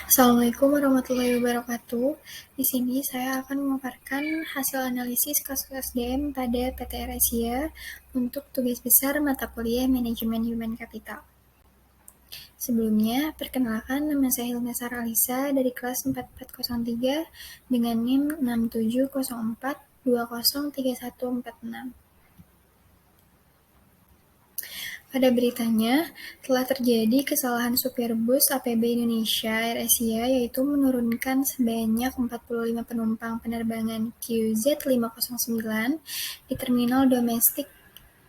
Assalamualaikum warahmatullahi wabarakatuh. Di sini saya akan memaparkan hasil analisis kasus SDM pada PTR Asia untuk tugas besar mata kuliah Manajemen Human Capital. Sebelumnya, perkenalkan nama saya Hilna Sara Alisa dari kelas 4403 dengan NIM 6704203146. Pada beritanya, telah terjadi kesalahan supir bus APB Indonesia AirAsia yaitu menurunkan sebanyak 45 penumpang penerbangan QZ509 di terminal domestik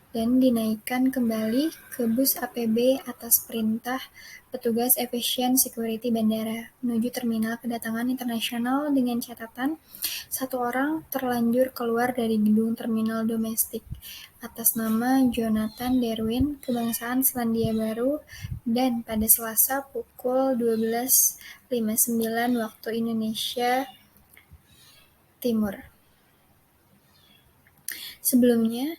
dan dinaikkan kembali ke bus APB atas perintah petugas Aviation Security Bandara menuju terminal kedatangan internasional dengan catatan satu orang terlanjur keluar dari gedung terminal domestik atas nama Jonathan Derwin, kebangsaan Selandia Baru, dan pada Selasa pukul 12.59 waktu Indonesia Timur. Sebelumnya,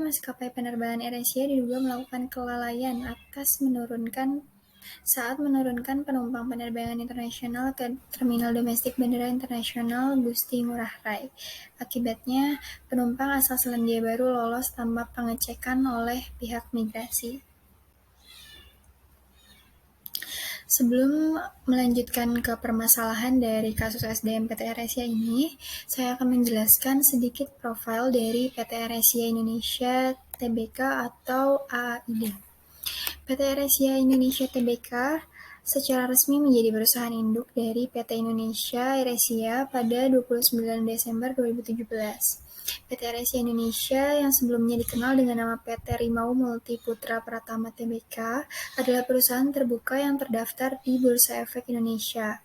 maskapai penerbangan AirAsia diduga melakukan kelalaian saat menurunkan penumpang penerbangan internasional ke terminal domestik Bandara Internasional Gusti Ngurah Rai. Akibatnya, penumpang asal Selandia Baru lolos tanpa pengecekan oleh pihak migrasi. Sebelum melanjutkan ke permasalahan dari kasus SDM PT AirAsia ini, saya akan menjelaskan sedikit profil dari PT AirAsia Indonesia Tbk atau AAID. PT AirAsia Indonesia Tbk secara resmi menjadi perusahaan induk dari PT Indonesia AirAsia pada 29 Desember 2017. PT AirAsia Indonesia yang sebelumnya dikenal dengan nama PT Rimau Multi Putra Pratama Tbk adalah perusahaan terbuka yang terdaftar di Bursa Efek Indonesia.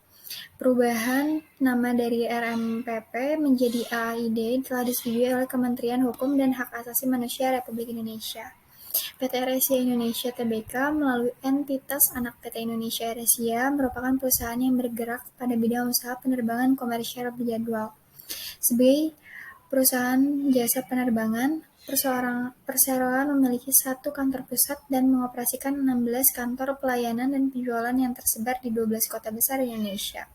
Perubahan nama dari RMPP menjadi AAID telah disetujui oleh Kementerian Hukum dan Hak Asasi Manusia Republik Indonesia. PT AirAsia Indonesia Tbk melalui entitas anak PT Indonesia AirAsia merupakan perusahaan yang bergerak pada bidang usaha penerbangan komersial berjadwal. Sebagai perusahaan jasa penerbangan, perseroan memiliki satu kantor pusat dan mengoperasikan 16 kantor pelayanan dan penjualan yang tersebar di 12 kota besar Indonesia.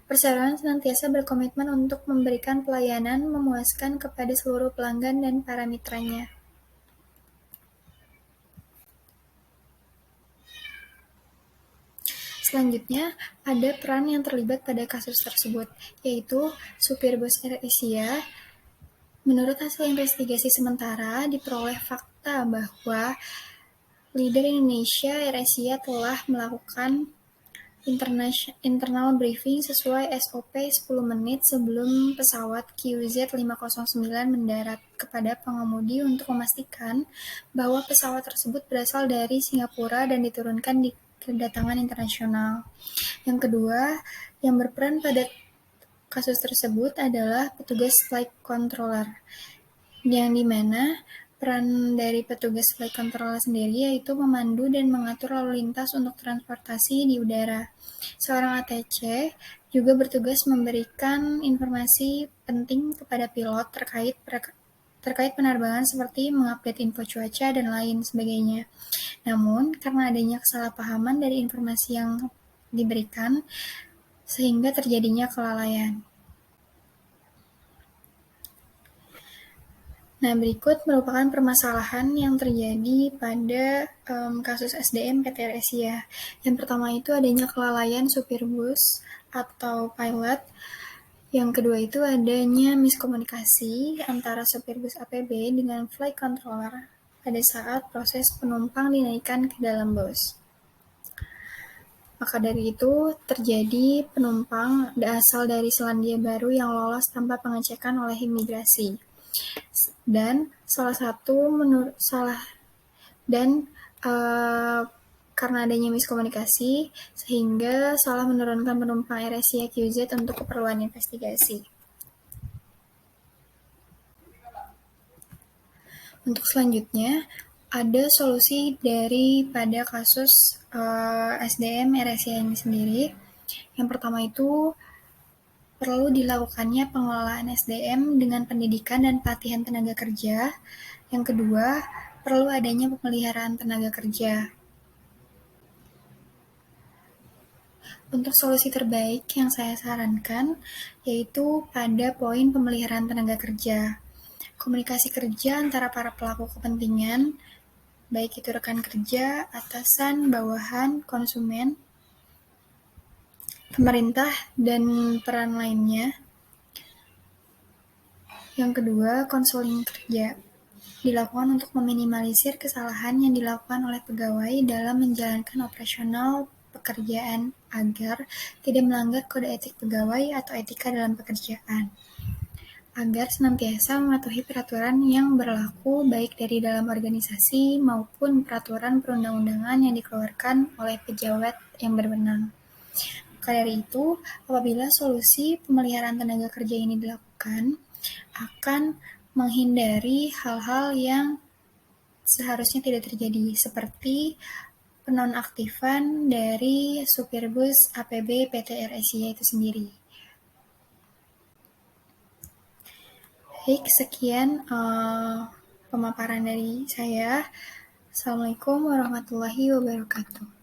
Perseroan senantiasa berkomitmen untuk memberikan pelayanan memuaskan kepada seluruh pelanggan dan para mitranya. Selanjutnya, ada peran yang terlibat pada kasus tersebut, yaitu supir bus AirAsia. Menurut hasil investigasi sementara, diperoleh fakta bahwa leader Indonesia AirAsia telah melakukan internal briefing sesuai SOP 10 menit sebelum pesawat QZ509 mendarat kepada pengemudi untuk memastikan bahwa pesawat tersebut berasal dari Singapura dan diturunkan di kedatangan internasional. Yang kedua, yang berperan pada kasus tersebut adalah petugas flight controller, yang dimana peran dari petugas flight controller sendiri yaitu memandu dan mengatur lalu lintas untuk transportasi di udara. Seorang ATC juga bertugas memberikan informasi penting kepada pilot terkait penerbangan seperti mengupdate info cuaca dan lain sebagainya. Namun, karena adanya kesalahpahaman dari informasi yang diberikan, sehingga terjadinya kelalaian. Nah, berikut merupakan permasalahan yang terjadi pada kasus SDM PT AirAsia. Yang pertama itu adanya kelalaian supir bus atau pilot. Yang kedua itu adanya miskomunikasi antara supir bus APB dengan flight controller pada saat proses penumpang dinaikkan ke dalam bus. Maka dari itu, terjadi penumpang asal dari Selandia Baru yang lolos tanpa pengecekan oleh imigrasi. Dan karena adanya miskomunikasi, sehingga salah menurunkan penumpang AirAsia QZ untuk keperluan investigasi. Untuk selanjutnya, ada solusi daripada kasus SDM AirAsia ini sendiri. Yang pertama itu perlu dilakukannya pengelolaan SDM dengan pendidikan dan pelatihan tenaga kerja. Yang kedua, perlu adanya pemeliharaan tenaga kerja. Untuk solusi terbaik yang saya sarankan yaitu pada poin pemeliharaan tenaga kerja. Komunikasi kerja antara para pelaku kepentingan, baik itu rekan kerja, atasan, bawahan, konsumen, pemerintah, dan peran lainnya. Yang kedua, konseling kerja dilakukan untuk meminimalisir kesalahan yang dilakukan oleh pegawai dalam menjalankan operasional pekerjaan agar tidak melanggar kode etik pegawai atau etika dalam pekerjaan, agar senantiasa mematuhi peraturan yang berlaku baik dari dalam organisasi maupun peraturan perundang-undangan yang dikeluarkan oleh pejabat yang berwenang. Maka dari itu, apabila solusi pemeliharaan tenaga kerja ini dilakukan, akan menghindari hal-hal yang seharusnya tidak terjadi, seperti penonaktifan dari supir bus APB PT Air Asia itu sendiri. Baik, sekian pemaparan dari saya. Assalamualaikum warahmatullahi wabarakatuh.